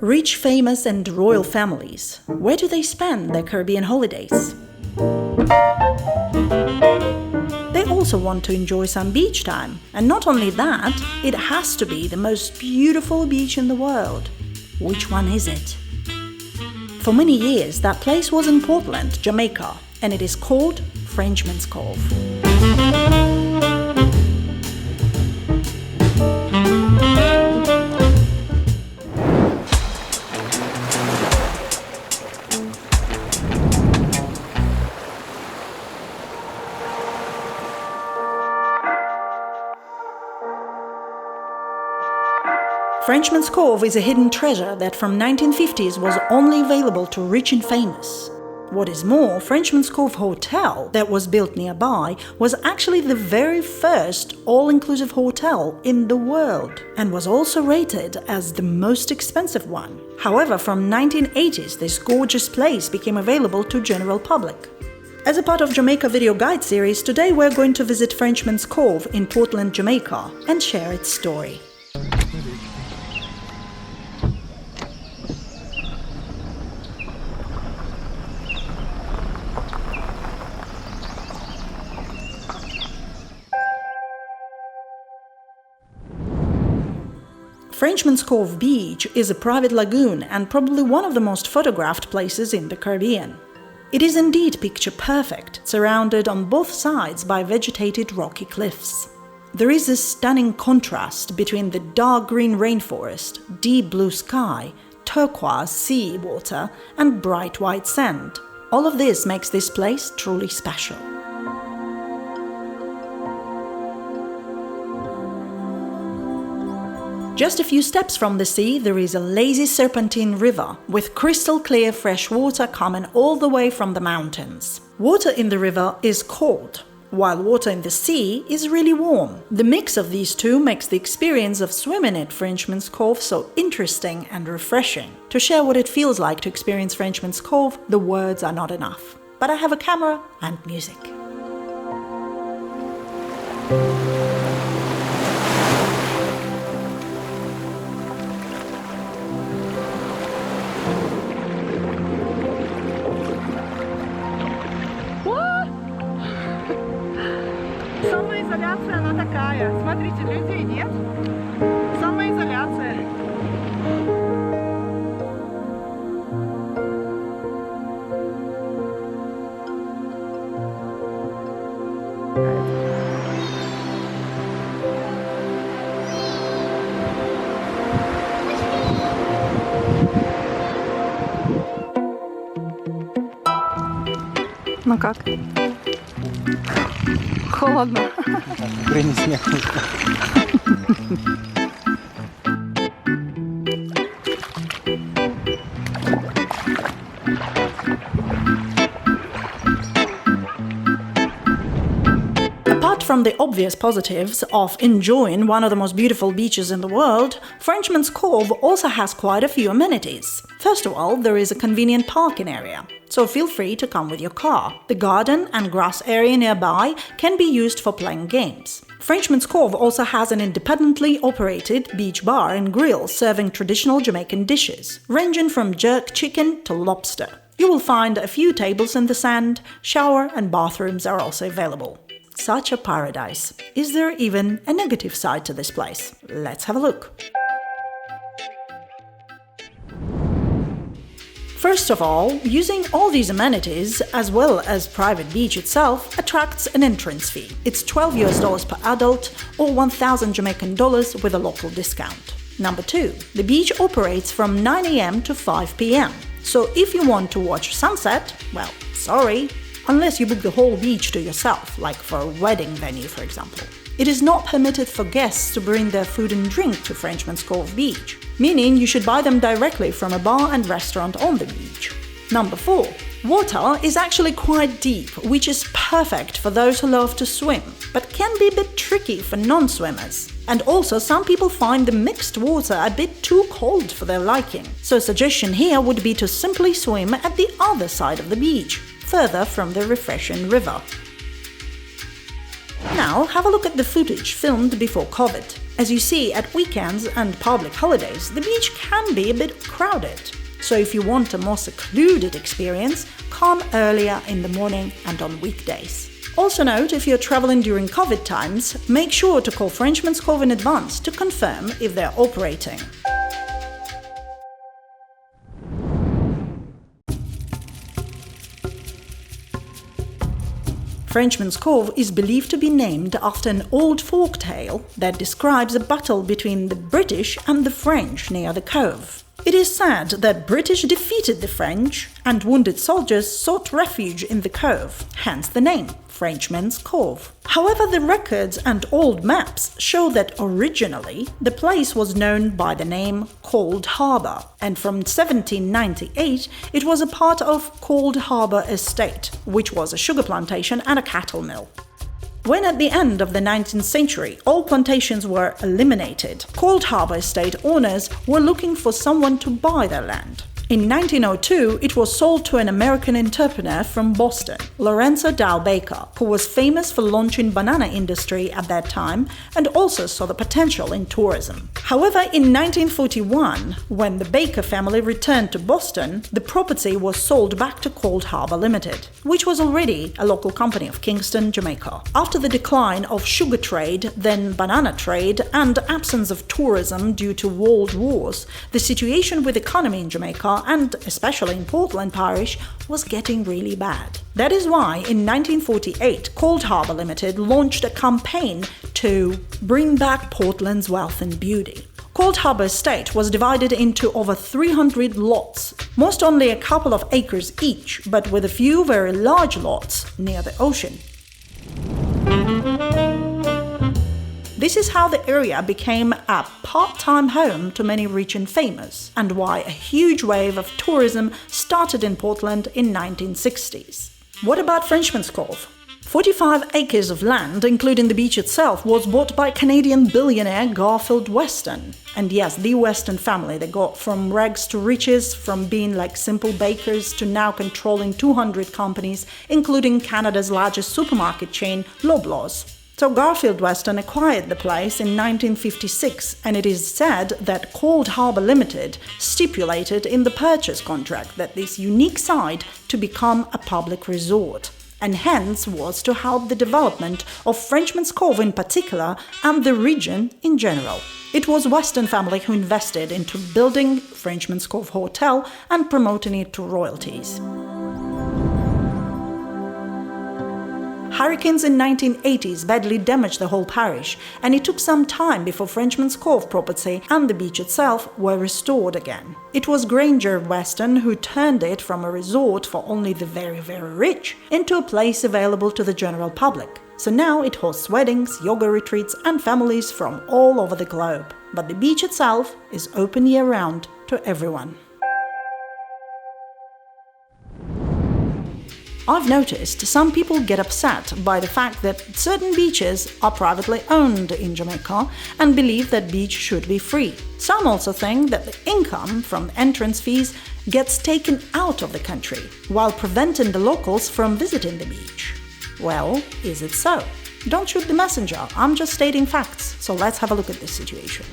Rich, famous and royal families. Where do they spend their Caribbean holidays? They also want to enjoy some beach time. And not only that, it has to be the most beautiful beach in the world. Which one is it? For many years, that place was in Portland, Jamaica, and it is called Frenchman's Cove. Frenchman's Cove is a hidden treasure that from 1950s was only available to rich and famous. What is more, Frenchman's Cove Hotel that was built nearby was actually the very first all-inclusive hotel in the world and was also rated as the most expensive one. However, from 1980s this gorgeous place became available to general public. As a part of Jamaica Video Guide series, today we're going to visit Frenchman's Cove in Portland, Jamaica and share its story. Frenchman's Cove Beach is a private lagoon and probably one of the most photographed places in the Caribbean. It is indeed picture-perfect, surrounded on both sides by vegetated rocky cliffs. There is a stunning contrast between the dark green rainforest, deep blue sky, turquoise sea water and bright white sand. All of this makes this place truly special. Just a few steps from the sea, there is a lazy serpentine river with crystal clear fresh water coming all the way from the mountains. Water in the river is cold, while water in the sea is really warm. The mix of these two makes the experience of swimming at Frenchman's Cove so interesting and refreshing. To share what it feels like to experience Frenchman's Cove, the words are not enough. But I have a camera and music. Самоизоляция, она такая. Смотрите, людей нет. Самоизоляция. Ну как? Холодно. Хрень снег. Apart from the obvious positives of enjoying one of the most beautiful beaches in the world, Frenchman's Cove also has quite a few amenities. First of all, there is a convenient parking area, so feel free to come with your car. The garden and grass area nearby can be used for playing games. Frenchman's Cove also has an independently operated beach bar and grill serving traditional Jamaican dishes, ranging from jerk chicken to lobster. You will find a few tables in the sand, shower and bathrooms are also available. Such a paradise. Is there even a negative side to this place? Let's have a look. First of all, using all these amenities, as well as private beach itself, attracts an entrance fee. It's $12 per adult or 1,000 Jamaican dollars with a local discount. Number 2. The beach operates from 9 a.m. to 5 p.m. So if you want to watch sunset, well, sorry, unless you book the whole beach to yourself, like for a wedding venue, for example. It is not permitted for guests to bring their food and drink to Frenchman's Cove Beach, meaning you should buy them directly from a bar and restaurant on the beach. Number 4. Water is actually quite deep, which is perfect for those who love to swim, but can be a bit tricky for non-swimmers. And also, some people find the mixed water a bit too cold for their liking. So a suggestion here would be to simply swim at the other side of the beach, further from the refreshing river. Now, have a look at the footage filmed before COVID. As you see, at weekends and public holidays, the beach can be a bit crowded. So if you want a more secluded experience, come earlier in the morning and on weekdays. Also note, if you're traveling during COVID times, make sure to call Frenchman's Cove in advance to confirm if they're operating. Frenchman's Cove is believed to be named after an old folk tale that describes a battle between the British and the French near the Cove. It is said that British defeated the French and wounded soldiers sought refuge in the Cove, hence the name, Frenchman's Cove. However, the records and old maps show that originally the place was known by the name Cold Harbour, and from 1798 it was a part of Cold Harbour Estate, which was a sugar plantation and a cattle mill. When at the end of the 19th century all plantations were eliminated, Cold Harbour Estate owners were looking for someone to buy their land. In 1902, it was sold to an American entrepreneur from Boston, Lorenzo Dow Baker, who was famous for launching banana industry at that time and also saw the potential in tourism. However, in 1941, when the Baker family returned to Boston, the property was sold back to Cold Harbour Limited, which was already a local company of Kingston, Jamaica. After the decline of sugar trade, then banana trade, and absence of tourism due to world wars, the situation with economy in Jamaica and especially in Portland Parish was getting really bad. That is why in 1948 Cold Harbour Limited launched a campaign to bring back Portland's wealth and beauty. Cold Harbour Estate was divided into over 300 lots, most only a couple of acres each, but with a few very large lots near the ocean. This is how the area became a part-time home to many rich and famous, and why a huge wave of tourism started in Portland in 1960s. What about Frenchman's Cove? 45 acres of land, including the beach itself, was bought by Canadian billionaire Garfield Weston. And yes, the Weston family that got from rags to riches, from being like simple bakers to now controlling 200 companies, including Canada's largest supermarket chain, Loblaws. So Garfield Weston acquired the place in 1956, and it is said that Cold Harbour Limited stipulated in the purchase contract that this unique site to become a public resort, and hence was to help the development of Frenchman's Cove in particular and the region in general. It was Weston family who invested into building Frenchman's Cove Hotel and promoting it to royalties. Hurricanes in 1980s badly damaged the whole parish, and it took some time before Frenchman's Cove property and the beach itself were restored again. It was Granger Weston who turned it from a resort for only the very, very rich into a place available to the general public. So now it hosts weddings, yoga retreats, and families from all over the globe. But the beach itself is open year-round to everyone. I've noticed some people get upset by the fact that certain beaches are privately owned in Jamaica and believe that beach should be free. Some also think that the income from entrance fees gets taken out of the country, while preventing the locals from visiting the beach. Well, is it so? Don't shoot the messenger, I'm just stating facts, so let's have a look at this situation.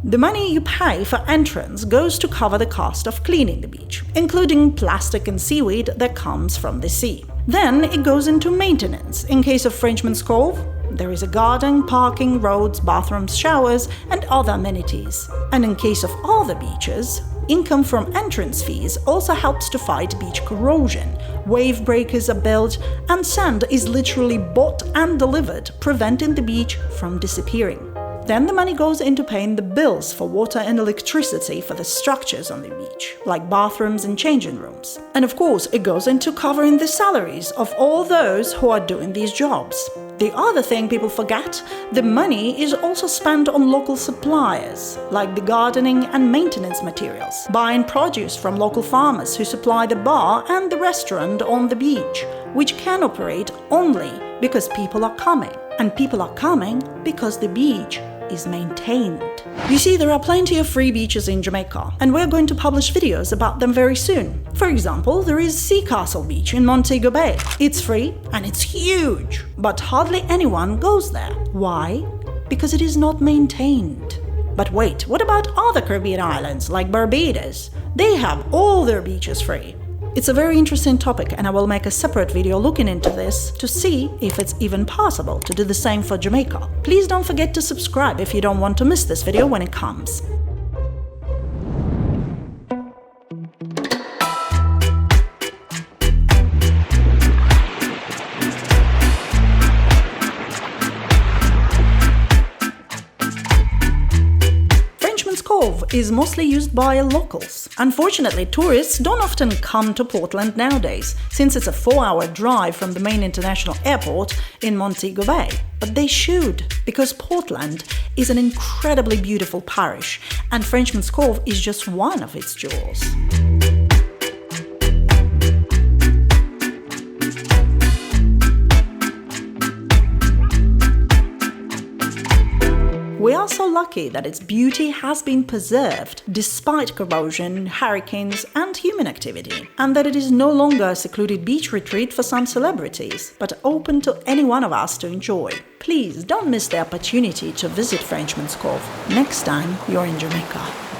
The money you pay for entrance goes to cover the cost of cleaning the beach, including plastic and seaweed that comes from the sea. Then it goes into maintenance. In case of Frenchman's Cove, there is a garden, parking, roads, bathrooms, showers, and other amenities. And in case of other beaches, income from entrance fees also helps to fight beach corrosion. Wave breakers are built, and sand is literally bought and delivered, preventing the beach from disappearing. Then the money goes into paying the bills for water and electricity for the structures on the beach, like bathrooms and changing rooms. And of course, it goes into covering the salaries of all those who are doing these jobs. The other thing people forget, the money is also spent on local suppliers, like the gardening and maintenance materials, buying produce from local farmers who supply the bar and the restaurant on the beach, which can operate only because people are coming. And people are coming because the beach is maintained. You see, there are plenty of free beaches in Jamaica, and we're going to publish videos about them very soon. For example, there is Sea Castle Beach in Montego Bay. It's free and it's huge, but hardly anyone goes there. Why? because it is not maintained. But wait, what about other Caribbean islands like Barbados? They have all their beaches free. It's a very interesting topic, and I will make a separate video looking into this to see if it's even possible to do the same for Jamaica. Please don't forget to subscribe if you don't want to miss this video when it comes. Cove is mostly used by locals. Unfortunately, tourists don't often come to Portland nowadays, since it's a 4-hour drive from the main international airport in Montego Bay. But they should, because Portland is an incredibly beautiful parish, and Frenchman's Cove is just one of its jewels. We are so lucky that its beauty has been preserved despite corrosion, hurricanes, and human activity, and that it is no longer a secluded beach retreat for some celebrities, but open to any one of us to enjoy. Please don't miss the opportunity to visit Frenchman's Cove next time you're in Jamaica.